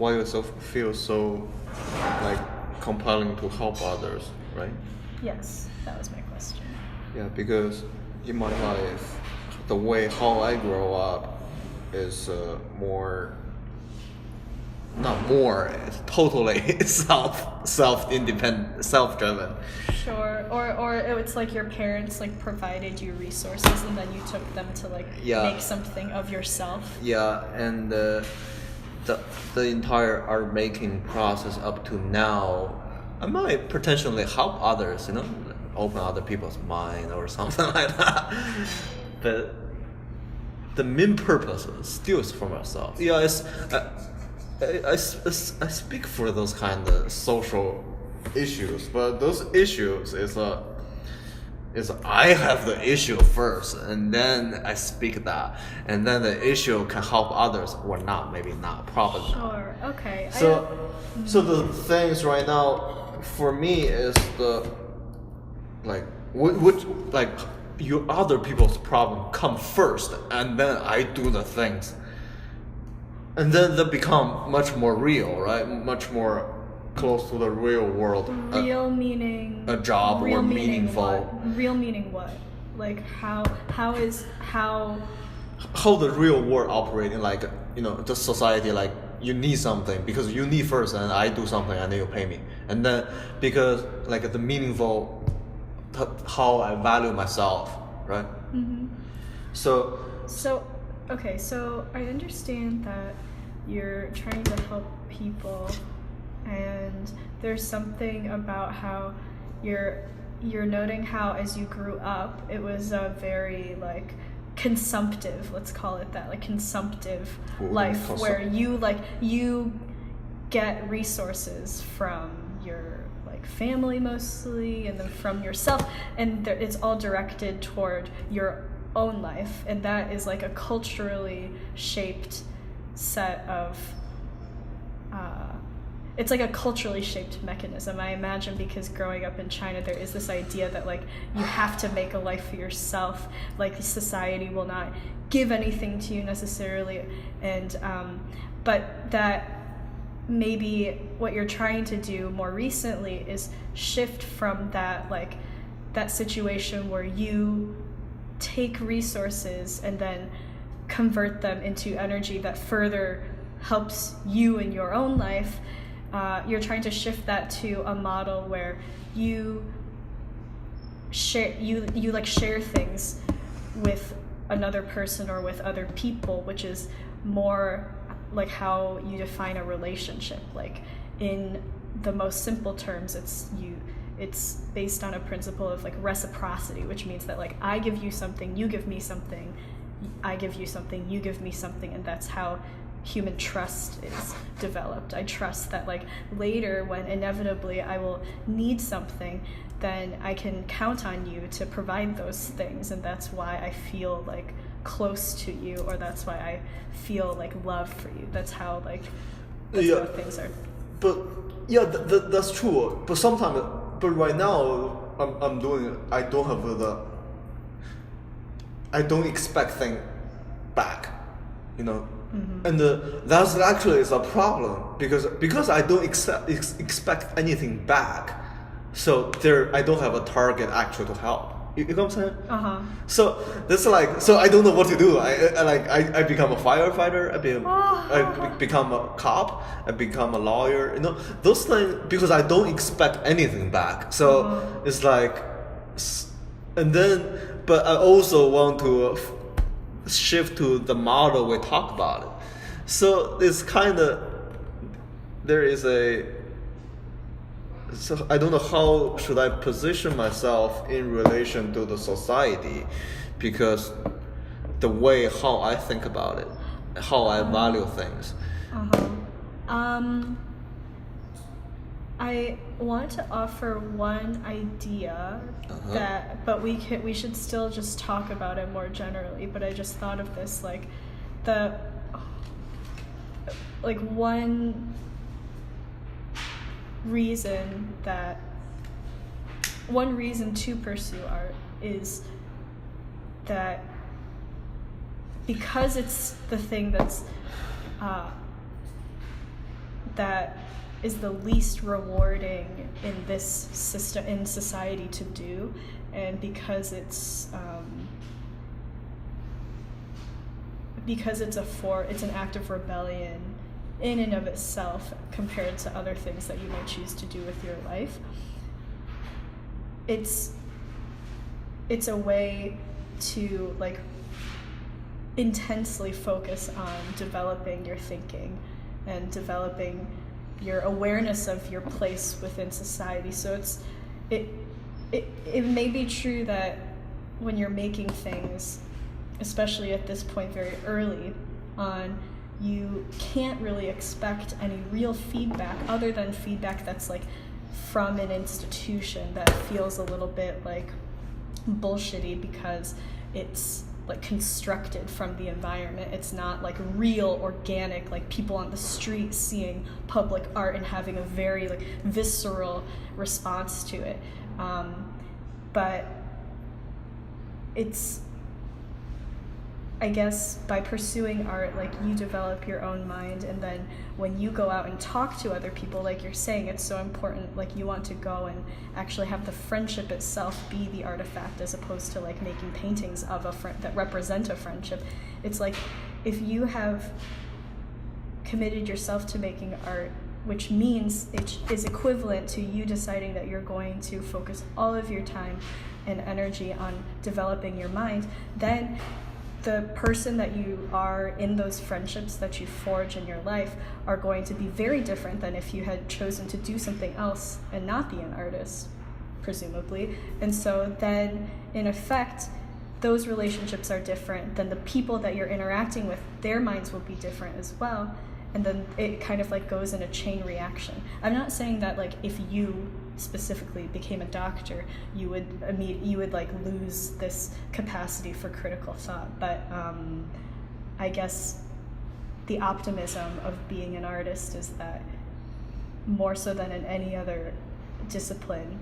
why you so feel so like compelling to help others, right? Yes, that was my question. Yeah, because in my life, the way how I grow up is more, not more, it's totally self-independent, self-driven. Sure. Or it's like your parents like provided you resources and then you took them to like make something of yourself. Yeah, and the entire art making process up to now, I might potentially help others, open other people's mind or something like that. But the main purpose still is for myself. Yeah, it's I speak for those kind of social issues, but those issues is I have the issue first, and then I speak that, and then the issue can help others or not, maybe not, probably not. Sure. Okay. So the things right now for me is the like which like your other people's problem come first, and then I do the things, and then they become much more real, right? Much more close to the real world. Real meaning a job real or meaning meaningful. What? Real meaning what? Like how the real world operating, like the society, like you need something because you need first, and I do something and then you pay me, and then because like the meaningful, how I value myself, right? Mm-hmm. So okay, so I understand that you're trying to help people, and there's something about how you're noting how as you grew up it was a very like consumptive, let's call it that, like consumptive life where you get resources from your like family mostly, and then from yourself, and it's all directed toward your own life, and that is like a culturally shaped set of it's like a culturally shaped mechanism, I imagine, because growing up in China there is this idea that like you have to make a life for yourself, like society will not give anything to you necessarily, and but that maybe what you're trying to do more recently is shift from that, like that situation where you take resources and then convert them into energy that further helps you in your own life. You're trying to shift that to a model where you share things with another person or with other people, which is more like how you define a relationship. Like in the most simple terms, it's based on a principle of like reciprocity, which means that like I give you something, you give me something, I give you something, you give me something, and that's how human trust is developed. I trust that like later when inevitably I will need something, then I can count on you to provide those things, and that's why I feel like close to you, or that's why I feel like love for you. That's how like how things are. But yeah, that's true. But sometimes, but right now I don't have I don't expect things back, Mm-hmm. and that's actually is a problem because I don't expect anything back, so I don't have a target actually to help. You know what I'm saying? So that's like, so I don't know what to do. I become a firefighter. I become a cop. I become a lawyer. Those things, because I don't expect anything back. So it's like, and then, but I also want to shift to the model we talk about it. So it's kind of, there is so I don't know how should I position myself in relation to the society, because the way how I think about it, how I value things. I want to offer one idea but we should still just talk about it more generally. But I just thought of this, like one reason to pursue art is that because it's the thing that's that is the least rewarding in this system, in society, to do, and because it's an act of rebellion in and of itself compared to other things that you might choose to do with your life. It's a way to like intensely focus on developing your thinking and developing your awareness of your place within society. So it may be true that when you're making things, especially at this point very early on, you can't really expect any real feedback other than feedback that's like from an institution that feels a little bit like bullshitty because it's like constructed from the environment. It's not like real, organic, like people on the street seeing public art and having a very like visceral response to it. But it's, I guess, by pursuing art, like you develop your own mind, and then when you go out and talk to other people, like you're saying, it's so important, like you want to go and actually have the friendship itself be the artifact as opposed to like making paintings of a friend that represent a friendship. It's like if you have committed yourself to making art, which means it is equivalent to you deciding that you're going to focus all of your time and energy on developing your mind, then the person that you are in those friendships that you forge in your life are going to be very different than if you had chosen to do something else and not be an artist, presumably. And so then, in effect, those relationships are different. Then the people that you're interacting with, their minds will be different as well. And then it kind of like goes in a chain reaction. I'm not saying that like if you specifically became a doctor, you would like lose this capacity for critical thought. But I guess the optimism of being an artist is that more so than in any other discipline,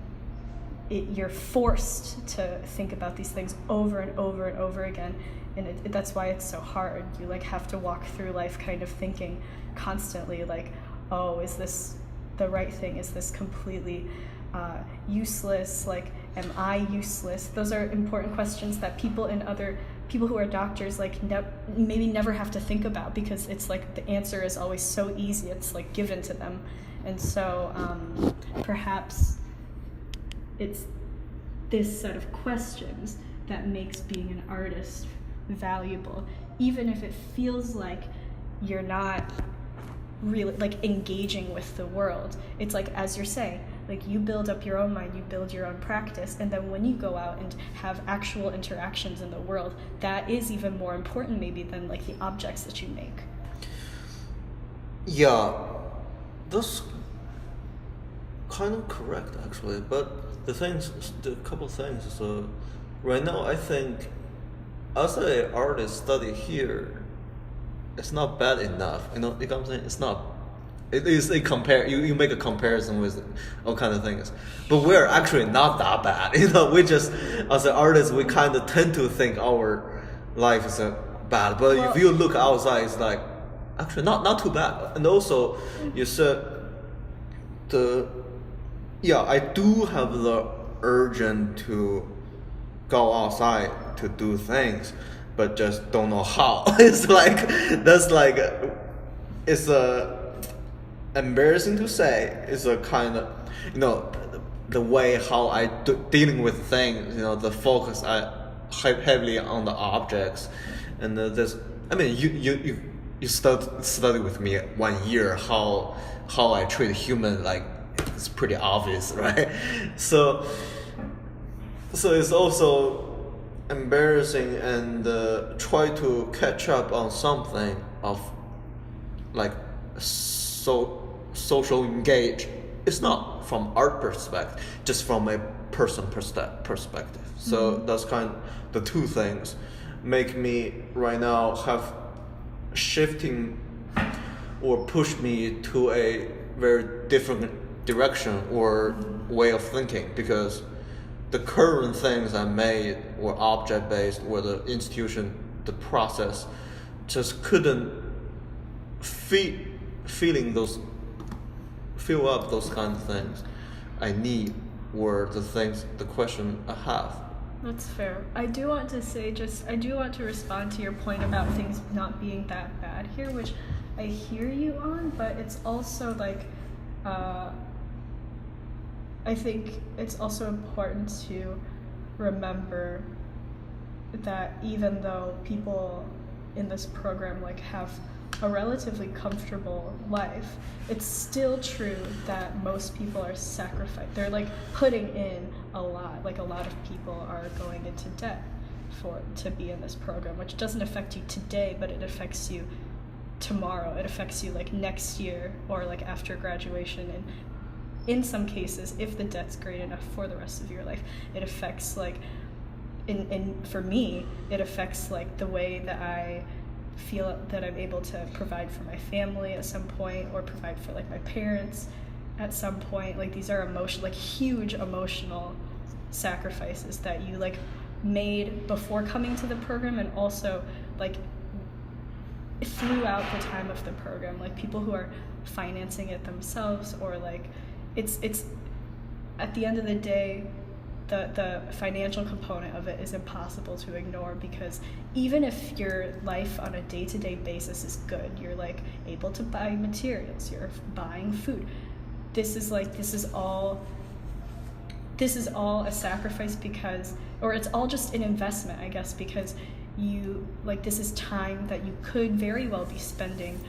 you're forced to think about these things over and over and over again. And that's why it's so hard. You like have to walk through life kind of thinking constantly like, oh, is this the right thing? Is this completely useless? Like, am I useless? Those are important questions that people who are doctors like maybe never have to think about, because it's like the answer is always so easy. It's like given to them. And so perhaps it's this set of questions that makes being an artist valuable, even if it feels like you're not really like engaging with the world. It's like, as you're saying, like you build up your own mind, you build your own practice, and then when you go out and have actual interactions in the world, that is even more important maybe than like the objects that you make. Yeah, that's kind of correct actually, but the couple things is right now I think as an artist study here, it's not bad enough. You know what I'm saying? It's not. It is a you make a comparison with all kind of things, but we're actually not that bad. You know, we just as an artist we kind of tend to think our life is bad, but if you look outside, it's like actually not too bad. And also, you said I do have the urge to go outside to do things, but just don't know how. It's like it's embarrassing to say. It's a kind of the way how I dealing with things. The focus I heavily on the objects, and this. I mean, you study with me 1 year how I treat human, like it's pretty obvious, right? So it's also embarrassing and try to catch up on something of like social engage. It's not from art perspective, just from a person perspective. So that's kind of the two things make me right now have shifting or push me to a very different direction or way of thinking, because the current things I made were object-based, or the institution, the process, just couldn't feeling those fill up those kind of things I need, or the question I have. That's fair. I do want to respond to your point about things not being that bad here, which I hear you on, but it's also like, I think it's also important to remember that even though people in this program like have a relatively comfortable life, it's still true that most people are they're like putting in a lot. Like a lot of people are going into debt to be in this program, which doesn't affect you today, but it affects you tomorrow. It affects you like next year or like after graduation, and in some cases, if the debt's great enough, for the rest of your life. It affects like for me, it affects like the way that I feel that I'm able to provide for my family at some point, or provide for like my parents at some point. Like these are huge emotional sacrifices that you like made before coming to the program, and also like throughout the time of the program. Like people who are financing it themselves, or like it's at the end of the day, the financial component of it is impossible to ignore, because even if your life on a day-to-day basis is good, you're like able to buy materials, you're buying food, this is all a sacrifice, or it's all just an investment, I guess, because you like this is time that you could very well be spending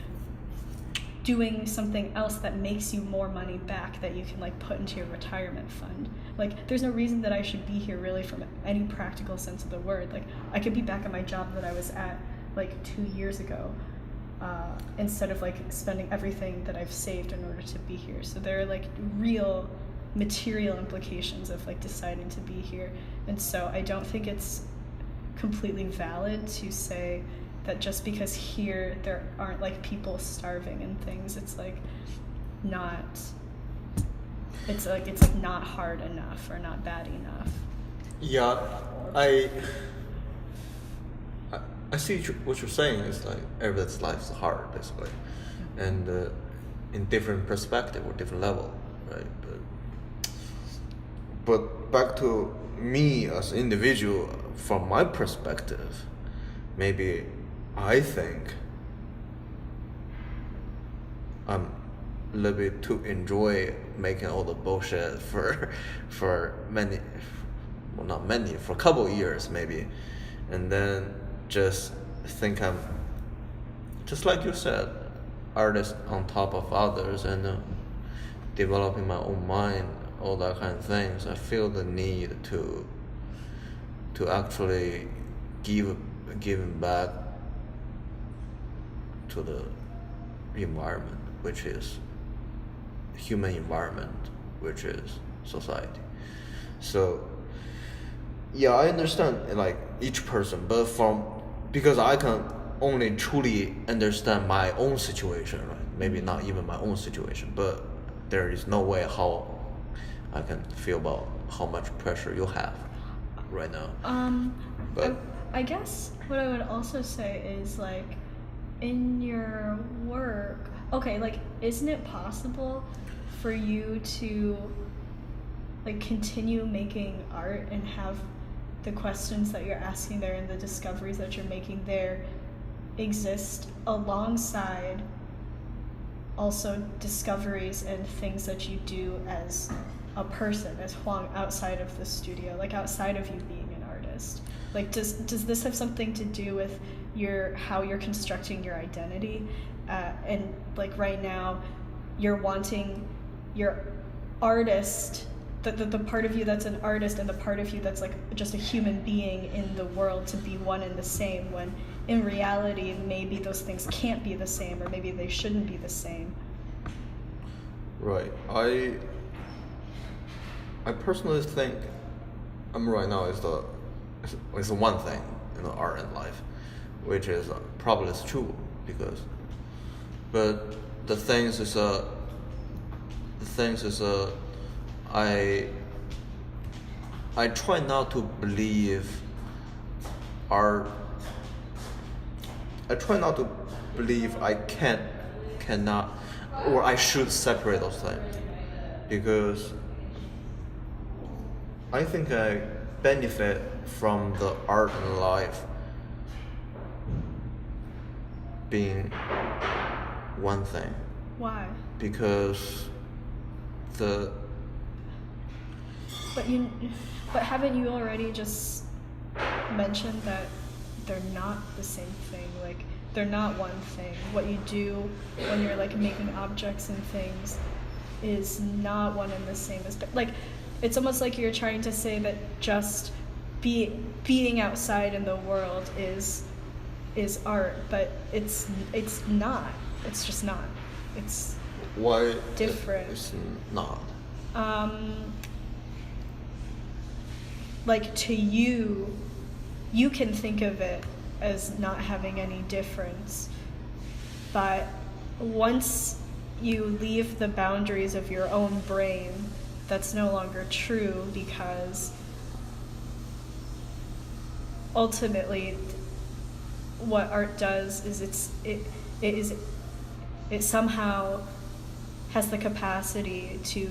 doing something else that makes you more money back, that you can like put into your retirement fund. Like there's no reason that I should be here really from any practical sense of the word. Like I could be back at my job that I was at like 2 years ago, instead of like spending everything that I've saved in order to be here. So there are like real material implications of like deciding to be here. And so I don't think it's completely valid to say that just because here there aren't like people starving and things, it's like not hard enough or not bad enough. Yeah, I see what you're saying. Is like everyone's life is hard basically, and in different perspective or different level, right? But back to me as an individual, from my perspective, maybe I think I'm a little bit too enjoy making all the bullshit for a couple of years maybe, and then just think I'm just like you said, artist on top of others, and developing my own mind, all that kind of things. I feel the need to actually giving back to the environment, which is human environment, which is society. So yeah, I understand like each person, but because I can only truly understand my own situation, right? Maybe not even my own situation, but there is no way how I can feel about how much pressure you have right now. But I guess what I would also say is like, in your work, okay, like isn't it possible for you to like continue making art and have the questions that you're asking there and the discoveries that you're making there exist alongside also discoveries and things that you do as a person, as Huang, outside of the studio, like outside of you being an artist? Like does this have something to do with how you're constructing your identity, and like right now you're wanting your artist, the part of you that's an artist and the part of you that's like just a human being in the world to be one and the same, when in reality maybe those things can't be the same, or maybe they shouldn't be the same. Right. I personally think right now is the one thing in the art and life, which is probably is true, but the things is I try not to believe art. I try not to believe I cannot. or I should separate those things, because I think I benefit from the art and life being one thing. Why? Because But haven't you already just mentioned that they're not the same thing? Like, they're not one thing. What you do when you're like making objects and things is not one and the same as, like, it's almost like you're trying to say that just being outside in the world is art, but it's not. It's just not. It's why different. It's not. Like, to you can think of it as not having any difference, but once you leave the boundaries of your own brain, that's no longer true, because ultimately what art does is it somehow has the capacity to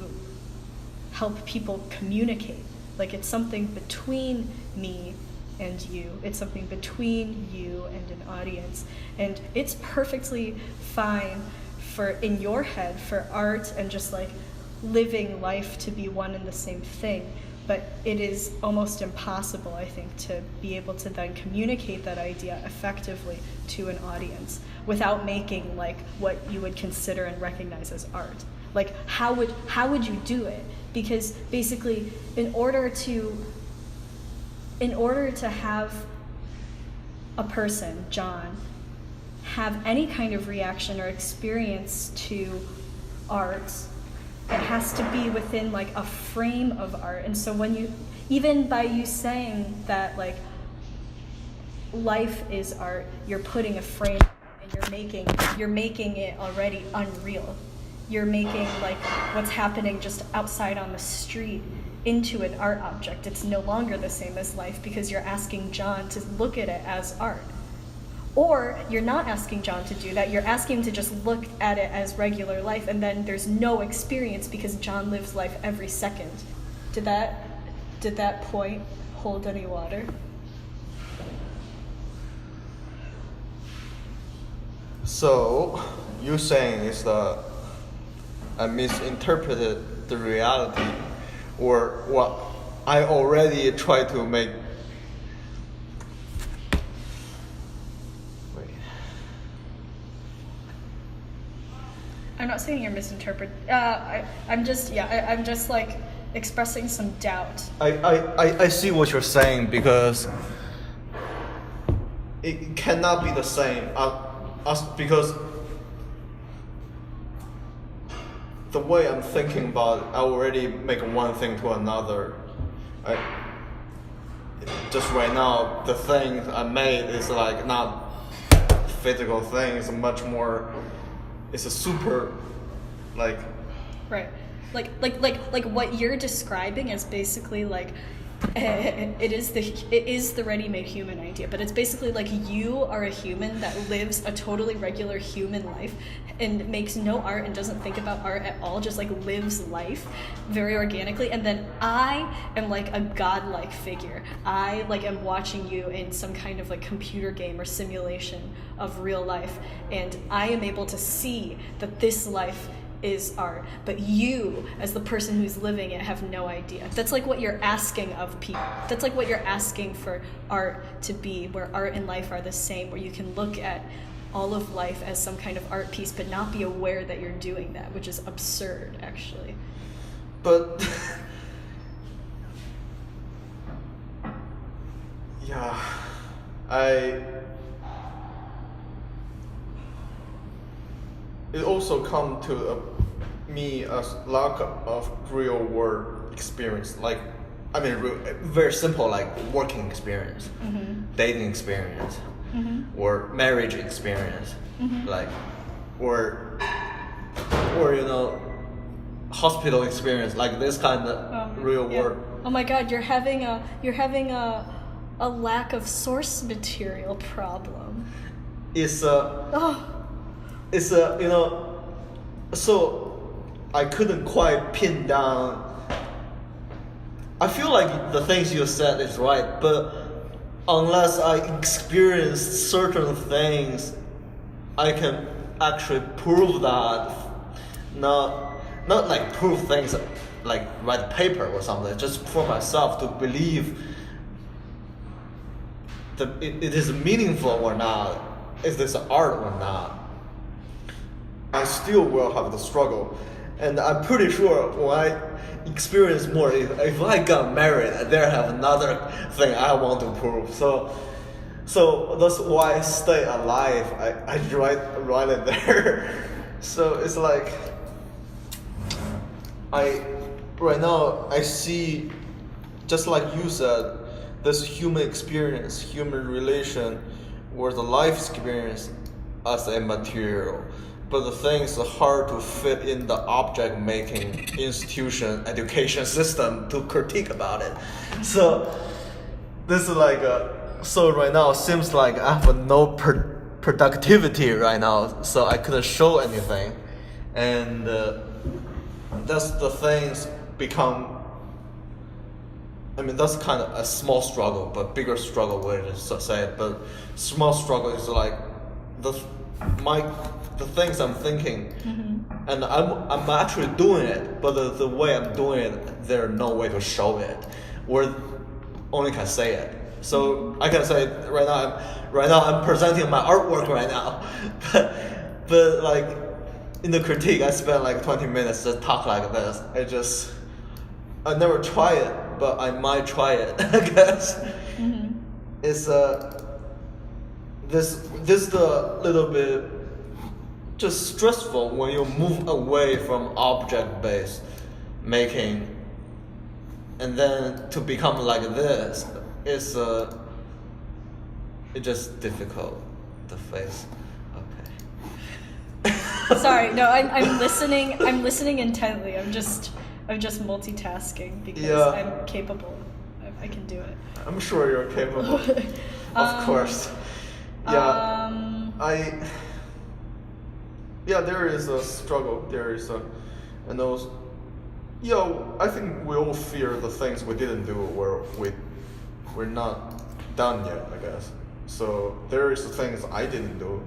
help people communicate. Like, it's something between me and you. It's something between you and an audience. And it's perfectly fine for, in your head, for art and just like living life to be one and the same thing. But it is almost impossible, I think, to be able to then communicate that idea effectively to an audience without making like what you would consider and recognize as art. Like, how would you do it? Because basically, in order to have a person, John, have any kind of reaction or experience to art, it has to be within like a frame of art. And so when you, even by you saying that like life is art, you're putting a frame and you're making it already unreal. You're making like what's happening just outside on the street into an art object. It's no longer the same as life because you're asking John to look at it as art. Or you're not asking John to do that. You're asking him to just look at it as regular life, and then there's no experience because John lives life every second. Did that point hold any water? So you're saying is that I misinterpreted the reality, or what I already tried to make. Wait. I'm not saying you're misinterpreting. I'm just like expressing some doubt. I see what you're saying, because it cannot be the same because the way I'm thinking about it, I already make one thing to another. Just right now, the thing I made is like not physical thing. It's much more. It's a super, like. Right, like what you're describing is basically like. It is the ready-made human idea, but it's basically like you are a human that lives a totally regular human life and makes no art and doesn't think about art at all, just like lives life very organically, and then I am like a godlike figure. I like am watching you in some kind of like computer game or simulation of real life, and I am able to see that this life is art, but you, as the person who's living it, have no idea. That's like what you're asking of people. That's like what you're asking for art to be, where art and life are the same, where you can look at all of life as some kind of art piece, but not be aware that you're doing that, which is absurd, actually. But yeah, it also come to me as lack of real world experience. Like, I mean, very simple, like working experience, dating experience, or marriage experience, like, or you know, hospital experience, like this kind of real world. Oh my God, you're having a lack of source material problem. It's a, you know, so I couldn't quite pin down. I feel like the things you said is right, but unless I experience certain things, I can actually prove that. Not like prove things like write a paper or something, just for myself to believe that it is meaningful or not, is this art or not. I still will have the struggle. And I'm pretty sure when I experience more, if I got married, there have another thing I want to prove. So that's why I stay alive. I write it there. So it's like right now I see, just like you said, this human experience, human relation, or the life experience as a material. But the thing is hard to fit in the object making institution, education system to critique about it. So this is like so right now it seems like I have no productivity right now, so I couldn't show anything, and that's the things become. I mean, that's kind of a small struggle, but bigger struggle way to say it. But small struggle is like the things I'm thinking, and I'm actually doing it, but the way I'm doing it, there's no way to show it, or only can say it. So I can say right now I'm presenting my artwork right now, but like in the critique I spent like 20 minutes to talk like this. I never try it, but I might try it. I guess it's this the little bit just stressful when you move away from object-based making, and then to become like this, it's just difficult to face. Okay. Sorry, no, I'm listening. I'm listening intently. I'm just multitasking because I'm capable. I can do it. I'm sure you're capable. Of course. There is a struggle. There is and those. I think we all fear the things we didn't do, or we're not done yet, I guess. So there is the things I didn't do.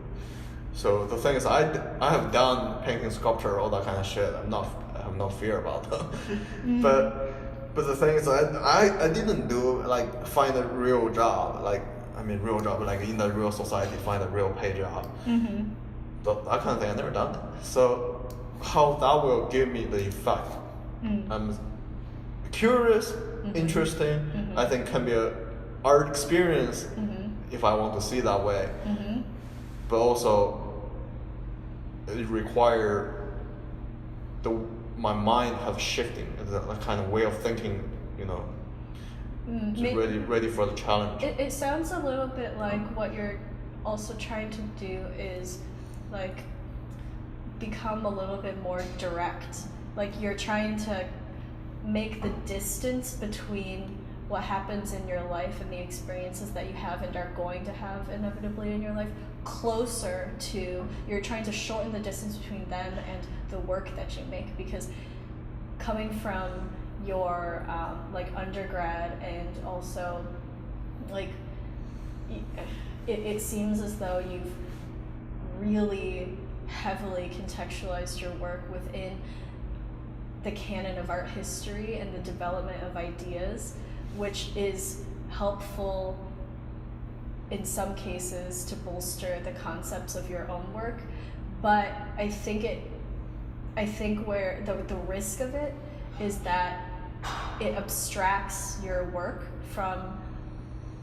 So the things I have done, painting, sculpture, all that kind of shit, I have no fear about them. But the things I didn't do, like find a real job, like in the real society, find a real pay job. But that kind of thing I never done. So how that will give me the effect? I'm curious, interesting. I think can be a art experience if I want to see that way. But also it require my mind have shifting, the kind of way of thinking, ready for the challenge. It sounds a little bit like what you're also trying to do is like become a little bit more direct. Like you're trying to make the distance between what happens in your life and the experiences that you have and are going to have inevitably in your life closer to, you're trying to shorten the distance between them and the work that you make, because coming from your like undergrad and also like it seems as though you've really heavily contextualized your work within the canon of art history and the development of ideas, which is helpful in some cases to bolster the concepts of your own work. But I think where the risk of it is that it abstracts your work from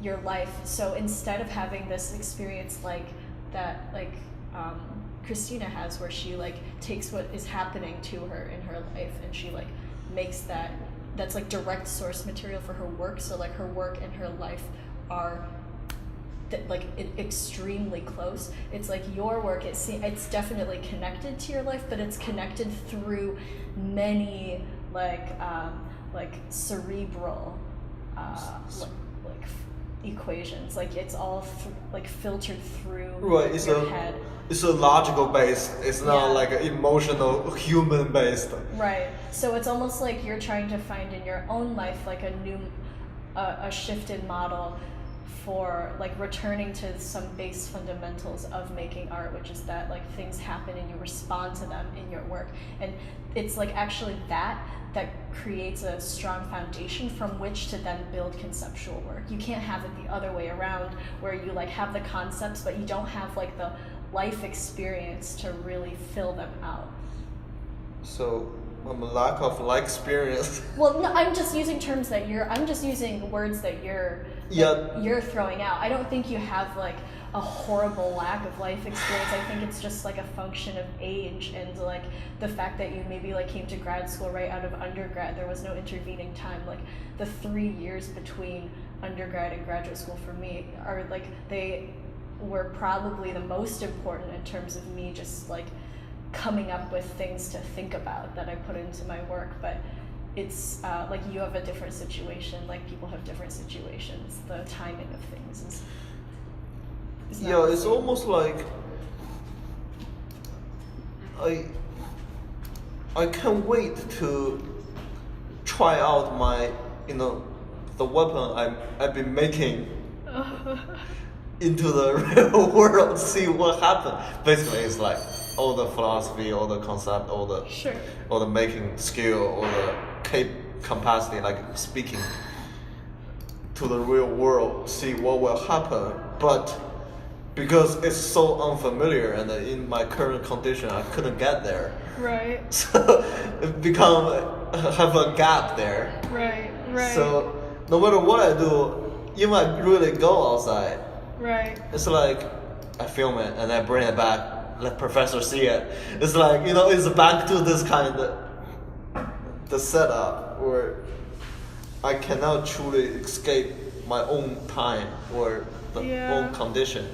your life. So instead of having this experience like that, like Christina has, where she like takes what is happening to her in her life and she like makes that's like direct source material for her work. So like her work and her life are extremely close. It's like your work, it's definitely connected to your life, but it's connected through many like cerebral equations. Like it's all filtered through your head. it's a logical based. It's not like an emotional, human based. Right. So it's almost like you're trying to find in your own life like a shifted model for like returning to some base fundamentals of making art, which is that like things happen and you respond to them in your work, and it's like actually that creates a strong foundation from which to then build conceptual work. You can't have it the other way around where you like have the concepts but you don't have like the life experience to really fill them out. So a lack of life experience. Well, no, I'm just using terms that I'm just using words that you're throwing out. I don't think you have like a horrible lack of life experience. I think it's just like a function of age and like the fact that you maybe like came to grad school right out of undergrad. There was no intervening time. Like the 3 years between undergrad and graduate school for me are like, they were probably the most important in terms of me just like coming up with things to think about that I put into my work. But it's like you have a different situation, like people have different situations. The timing of things is it's almost like I can't wait to try out my the weapon I've been making into the real world, see what happens. Basically, it's like all the philosophy, all the concept, all the making skill, all the capacity, like speaking to the real world, see what will happen. But because it's so unfamiliar and in my current condition, I couldn't get there. Right. So it have a gap there. Right. So no matter what I do, even I really go outside. Right. It's like I film it and I bring it back, let professor see it. It's like, it's back to this kind of the setup where I cannot truly escape my own time or the own condition.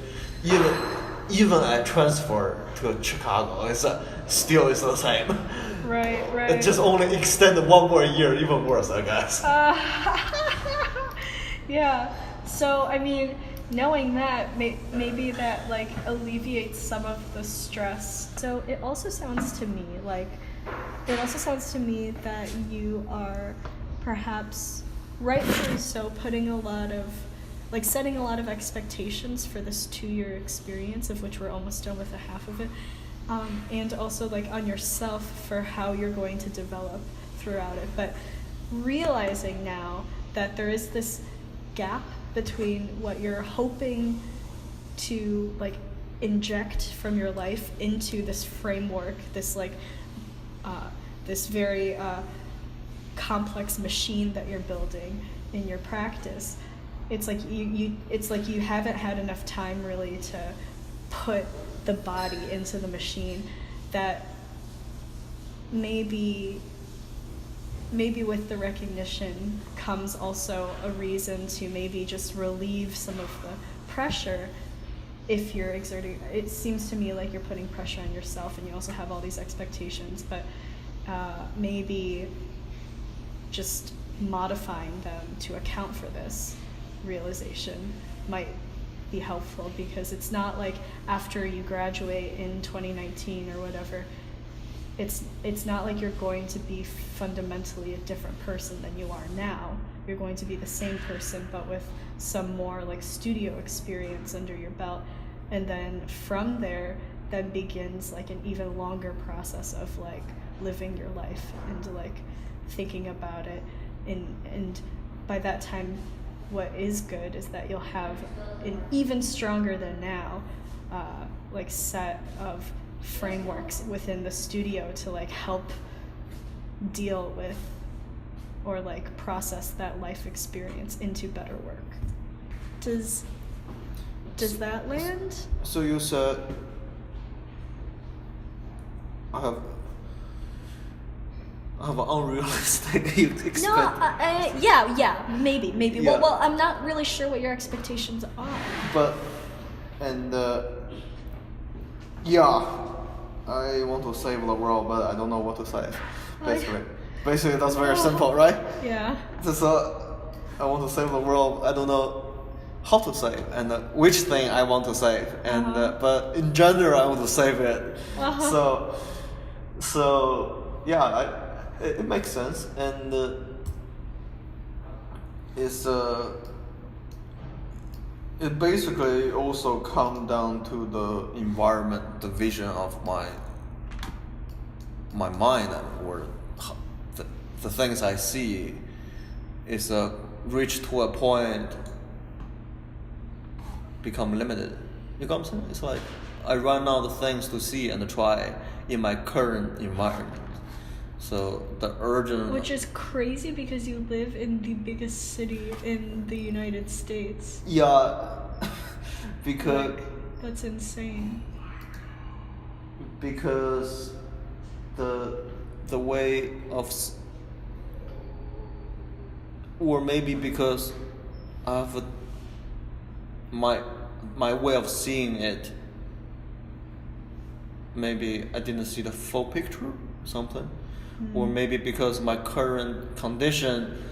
Even I transfer to Chicago, it's still is the same. Right. It just only extended one more year, even worse, I guess. Yeah. So I mean, knowing that maybe that like alleviates some of the stress. So it also sounds to me that you are perhaps rightfully so putting a lot of like setting a lot of expectations for this 2-year experience, of which we're almost done with a half of it, and also like on yourself for how you're going to develop throughout it. But realizing now that there is this gap between what you're hoping to like inject from your life into this framework, this like this very complex machine that you're building in your practice. It's like you haven't had enough time really to put the body into the machine. That maybe with the recognition comes also a reason to maybe just relieve some of the pressure. If you're exerting, it seems to me like you're putting pressure on yourself and you also have all these expectations, but maybe just modifying them to account for this realization might be helpful, because it's not like after you graduate in 2019 or whatever, it's not like you're going to be fundamentally a different person than you are now. You're going to be the same person, but with some more like studio experience under your belt. And then from there, then begins like an even longer process of like living your life and like thinking about it. And by that time, what is good is that you'll have an even stronger than now like set of frameworks within the studio to like help deal with or like process that life experience into better work. Does that land? So you said I have an unrealistic expectation. No, maybe. Yeah. Well, I'm not really sure what your expectations are. But I want to save the world, but I don't know what to save. Basically, that's very simple, right? Yeah. Just I want to save the world. I don't know how to save and which thing I want to save, and but in general I want to save it. So yeah, it makes sense, and it basically also comes down to the environment, the vision of my mind, or the things I see is reach to a point become limited. You know what I'm saying? It's like I run out of things to see and try in my current environment. So the urgent... Which is crazy because you live in the biggest city in the United States. Yeah, because... That's insane. Because the way of... Or maybe because I have my way of seeing it, maybe I didn't see the full picture or something. Or maybe because my current condition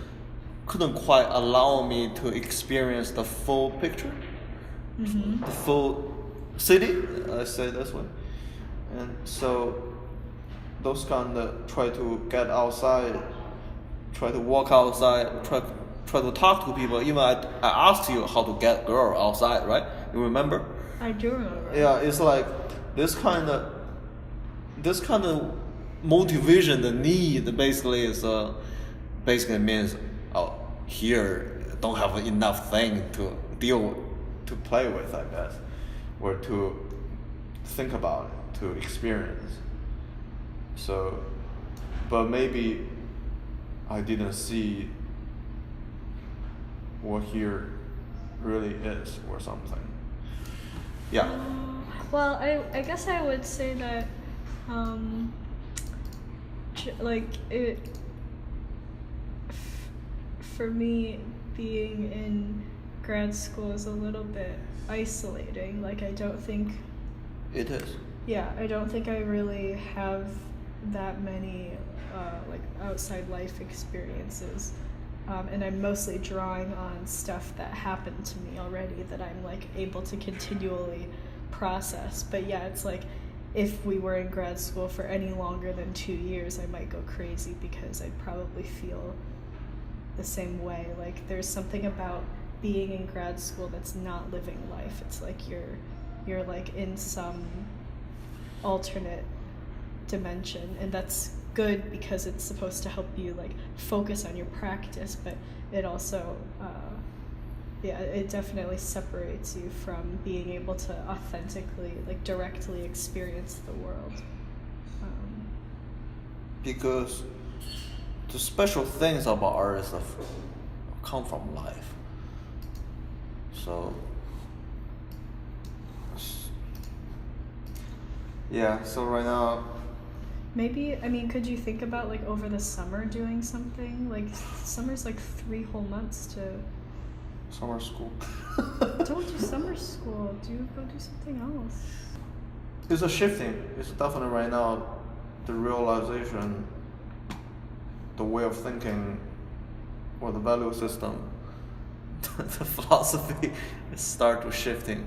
couldn't quite allow me to experience the full picture, the full city, I say this way. And so those kind of try to get outside, try to walk outside, try to talk to people. Even I asked you how to get girl outside, right? You remember? I do remember. Yeah, it's like this kind of motivation, the need basically is basically means here don't have enough thing to play with, I guess, or to think about it, to experience. So, but maybe I didn't see what here really is or something. Yeah. Well, I guess I would say that like it for me, being in grad school is a little bit isolating. Like I don't think it is. Yeah, I don't think I really have that many like outside life experiences, and I'm mostly drawing on stuff that happened to me already that I'm like able to continually process. But yeah, it's like if we were in grad school for any longer than 2 years, I might go crazy because I'd probably feel the same way. Like there's something about being in grad school that's not living life. It's like you're like in some alternate dimension, and that's good because it's supposed to help you like focus on your practice, but it also it definitely separates you from being able to authentically, like directly experience the world. Because the special things about art is come from life. So yeah, so right now maybe, I mean, could you think about like over the summer doing something? Like summer's like 3 whole months to summer school. Don't do summer school. Go do something else. It's a shifting. It's definitely right now the realization, the way of thinking, or the value system, the philosophy start to shifting.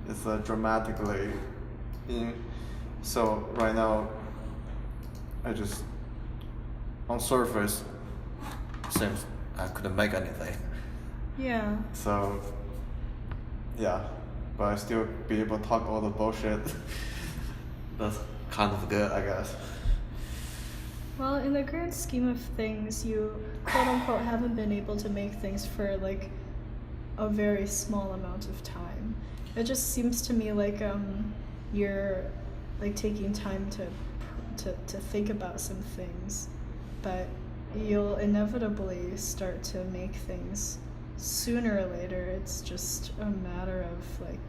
It's dramatically so right now I just on surface seems I couldn't make anything. Yeah. So yeah, but I still be able to talk all the bullshit. That's kind of good, I guess. Well, in the grand scheme of things, you quote unquote haven't been able to make things for like a very small amount of time. It just seems to me like you're like taking time to think about some things, but you'll inevitably start to make things sooner or later. It's just a matter of like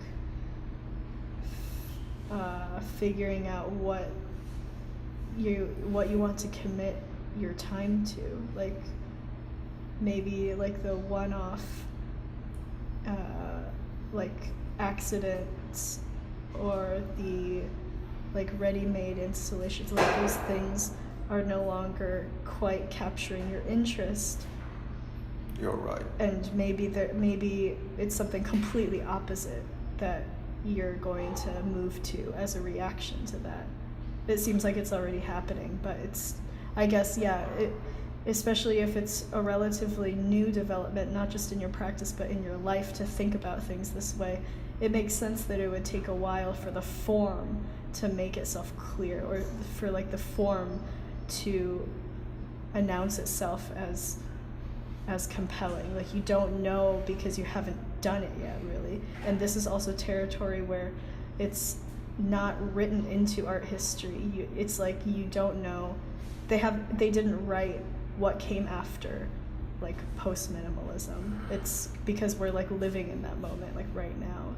figuring out what you want to commit your time to. Like maybe like the one-off like accidents or the like ready-made installations, like those things are no longer quite capturing your interest. You're right. And maybe it's something completely opposite that you're going to move to as a reaction to that. It seems like it's already happening, but it's, I guess, yeah, especially if it's a relatively new development, not just in your practice, but in your life, to think about things this way, it makes sense that it would take a while for the form to make itself clear, or for like the form to announce itself as compelling. Like, you don't know because you haven't done it yet, really. And this is also territory where it's not written into art history. It's like you don't know. They didn't write what came after, like, post-minimalism. It's because we're like living in that moment, like right now.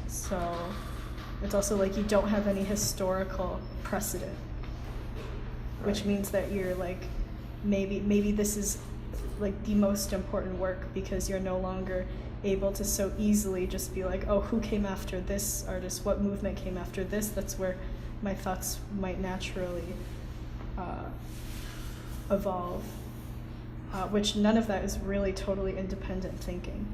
So it's also like you don't have any historical precedent, which means that you're like, maybe this is like the most important work because you're no longer able to so easily just be like, oh, who came after this artist? What movement came after this? That's where my thoughts might naturally evolve, which none of that is really totally independent thinking.